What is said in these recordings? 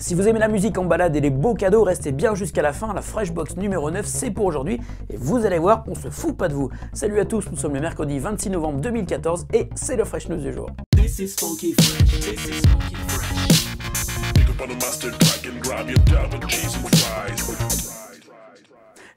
Si vous aimez la musique en balade et les beaux cadeaux, restez bien jusqu'à la fin, la Freshbox numéro 9 c'est pour aujourd'hui et vous allez voir, on se fout pas de vous. Salut à tous, nous sommes le mercredi 26 novembre 2014 et c'est le Fresh News du jour. This is funky fresh. This is funky fresh. Pick up on a mustard pack and grab your double cheese and fries.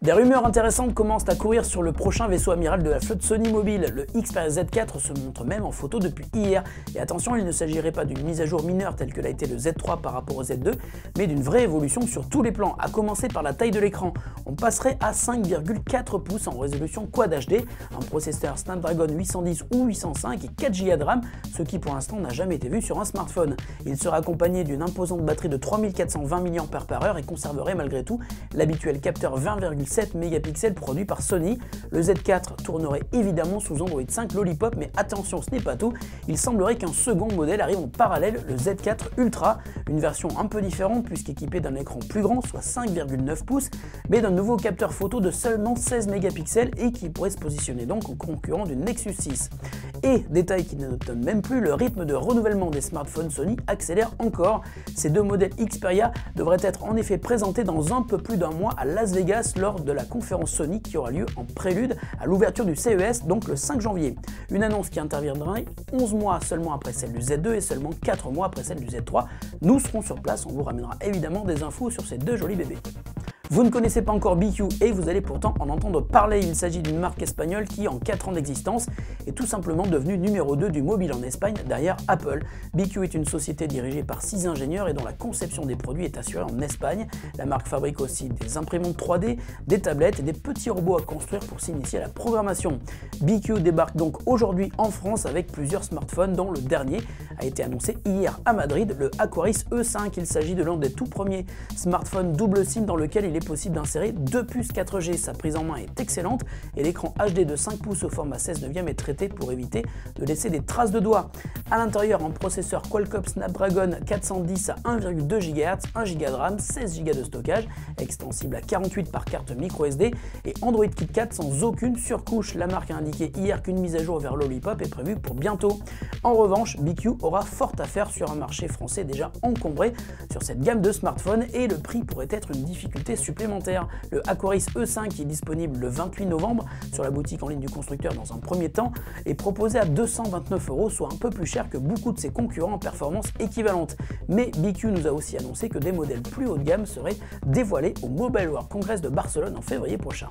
Des rumeurs intéressantes commencent à courir sur le prochain vaisseau amiral de la flotte Sony mobile. Le Xperia Z4 se montre même en photo depuis hier. Et attention, il ne s'agirait pas d'une mise à jour mineure telle que l'a été le Z3 par rapport au Z2, mais d'une vraie évolution sur tous les plans, à commencer par la taille de l'écran. On passerait à 5,4 pouces en résolution Quad HD, un processeur Snapdragon 810 ou 805 et 4 Go de RAM, ce qui pour l'instant n'a jamais été vu sur un smartphone. Il sera accompagné d'une imposante batterie de 3420 mAh et conserverait malgré tout l'habituel capteur 20,7 mégapixels produit par Sony. Le Z4 tournerait évidemment sous Android 5 Lollipop, mais attention, ce n'est pas tout. Il semblerait qu'un second modèle arrive en parallèle, le Z4 Ultra, une version un peu différente puisqu'équipée d'un écran plus grand, soit 5,9 pouces, mais d'un nouveau capteur photo de seulement 16 mégapixels et qui pourrait se positionner donc en concurrent du Nexus 6. Et, détail qui ne donne même plus, le rythme de renouvellement des smartphones Sony accélère encore. Ces deux modèles Xperia devraient être en effet présentés dans un peu plus d'un mois à Las Vegas lors de la conférence Sony qui aura lieu en prélude à l'ouverture du CES, donc le 5 janvier. Une annonce qui interviendrait 11 mois seulement après celle du Z2 et seulement 4 mois après celle du Z3. Nous serons sur place, on vous ramènera évidemment des infos sur ces deux jolis bébés. Vous ne connaissez pas encore BQ et vous allez pourtant en entendre parler. Il s'agit d'une marque espagnole qui, en 4 ans d'existence, est tout simplement devenue numéro 2 du mobile en Espagne derrière Apple. BQ est une société dirigée par 6 ingénieurs et dont la conception des produits est assurée en Espagne. La marque fabrique aussi des imprimantes 3D, des tablettes et des petits robots à construire pour s'initier à la programmation. BQ débarque donc aujourd'hui en France avec plusieurs smartphones dont le dernier a été annoncé hier à Madrid, le Aquaris E5. Il s'agit de l'un des tout premiers smartphones double SIM dans lequel il est possible d'insérer 2 puces 4G. Sa prise en main est excellente et l'écran HD de 5 pouces au format 16/9 est traité pour éviter de laisser des traces de doigts. À l'intérieur, un processeur Qualcomm Snapdragon 410 à 1,2 GHz, 1 Go de RAM, 16 Go de stockage, extensible à 48 par carte microSD et Android KitKat sans aucune surcouche. La marque a indiqué hier qu'une mise à jour vers Lollipop est prévue pour bientôt. En revanche, BQ aura fort à faire sur un marché français déjà encombré sur cette gamme de smartphones et le prix pourrait être une difficulté supplémentaire. Le Aquaris E5 est disponible le 28 novembre sur la boutique en ligne du constructeur dans un premier temps est proposé à 229 €, soit un peu plus cher que beaucoup de ses concurrents en performance équivalente. Mais BQ nous a aussi annoncé que des modèles plus haut de gamme seraient dévoilés au Mobile World Congress de Barcelone en février prochain.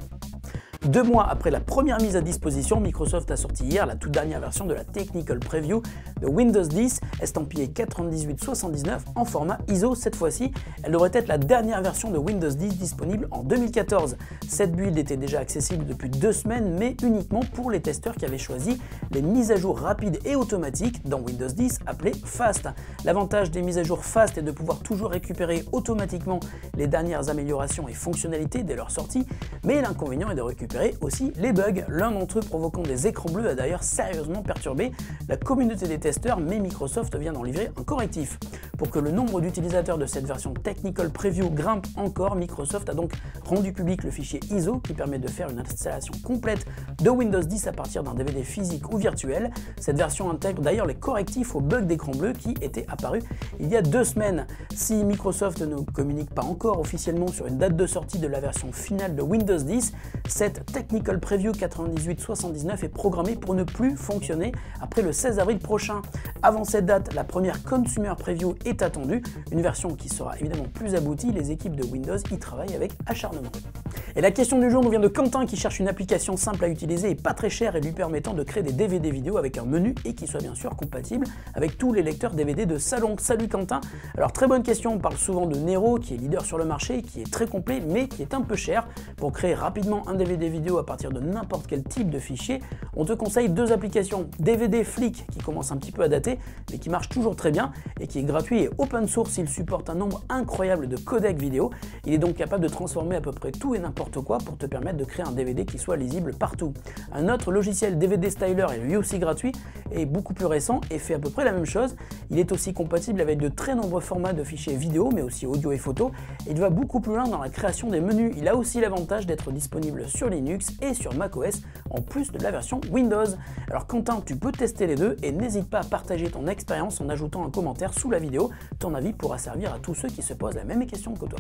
2 mois après la première mise à disposition, Microsoft a sorti hier la toute dernière version de la Technical Preview de Windows 10, estampillée 9879 en format ISO cette fois-ci. Elle devrait être la dernière version de Windows 10 disponible en 2014. Cette build était déjà accessible depuis 2 semaines, mais uniquement pour les testeurs qui avaient choisi les mises à jour rapides et automatiques dans Windows 10 appelées Fast. L'avantage des mises à jour Fast est de pouvoir toujours récupérer automatiquement les dernières améliorations et fonctionnalités dès leur sortie, mais l'inconvénient est de récupérer aussi les bugs. L'un d'entre eux provoquant des écrans bleus a d'ailleurs sérieusement perturbé la communauté des testeurs, mais Microsoft vient d'en livrer un correctif. Pour que le nombre d'utilisateurs de cette version Technical Preview grimpe encore, Microsoft a donc rendu public le fichier ISO qui permet de faire une installation complète de Windows 10 à partir d'un DVD physique ou virtuel. Cette version intègre d'ailleurs les correctifs aux bugs d'écran bleu qui étaient apparus il y a 2 semaines. Si Microsoft ne communique pas encore officiellement sur une date de sortie de la version finale de Windows 10, cette Technical Preview 9879 est programmée pour ne plus fonctionner après le 16 avril prochain. Avant cette date, la première Consumer Preview est attendue, une version qui sera évidemment plus aboutie. Les équipes de Windows y travaillent avec acharnement. Et la question du jour nous vient de Quentin qui cherche une application simple à utiliser et pas très chère et lui permettant de créer des DVD vidéo avec un menu et qui soit bien sûr compatible avec tous les lecteurs DVD de salon. Salut Quentin. Alors très bonne question, on parle souvent de Nero qui est leader sur le marché, qui est très complet mais qui est un peu cher. Pour créer rapidement un DVD vidéo à partir de n'importe quel type de fichier, on te conseille 2 applications. DVD Flick qui commence un petit peu à dater mais qui marche toujours très bien et qui est gratuit et open source. Il supporte un nombre incroyable de codecs vidéo. Il est donc capable de transformer à peu près tout et n'importe quoi pour te permettre de créer un DVD qui soit lisible partout. Un autre logiciel DVD Styler est lui aussi gratuit et beaucoup plus récent et fait à peu près la même chose. Il est aussi compatible avec de très nombreux formats de fichiers vidéo mais aussi audio et photo et il va beaucoup plus loin dans la création des menus. Il a aussi l'avantage d'être disponible sur Linux Linux et sur macOS, en plus de la version Windows. Alors Quentin, tu peux tester les deux et n'hésite pas à partager ton expérience en ajoutant un commentaire sous la vidéo. Ton avis pourra servir à tous ceux qui se posent la même question que toi.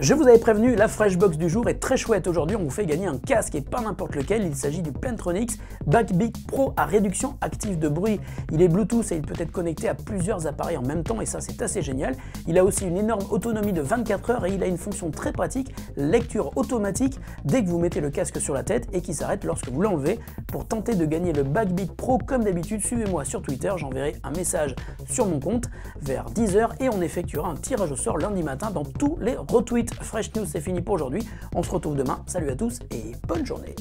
Je vous avais prévenu, la Freshbox du jour est très chouette. Aujourd'hui, on vous fait gagner un casque et pas n'importe lequel. Il s'agit du Plantronics Backbeat Pro à réduction active de bruit. Il est Bluetooth et il peut être connecté à plusieurs appareils en même temps et ça, c'est assez génial. Il a aussi une énorme autonomie de 24 heures et il a une fonction très pratique, lecture automatique dès que vous mettez le casque sur la tête et qui s'arrête lorsque vous l'enlevez. Pour tenter de gagner le Backbeat Pro, comme d'habitude, suivez-moi sur Twitter. J'enverrai un message sur mon compte vers 10 h et on effectuera un tirage au sort lundi matin dans tous les retweets. Fresh News, c'est fini pour aujourd'hui. On se retrouve demain. Salut à tous et bonne journée.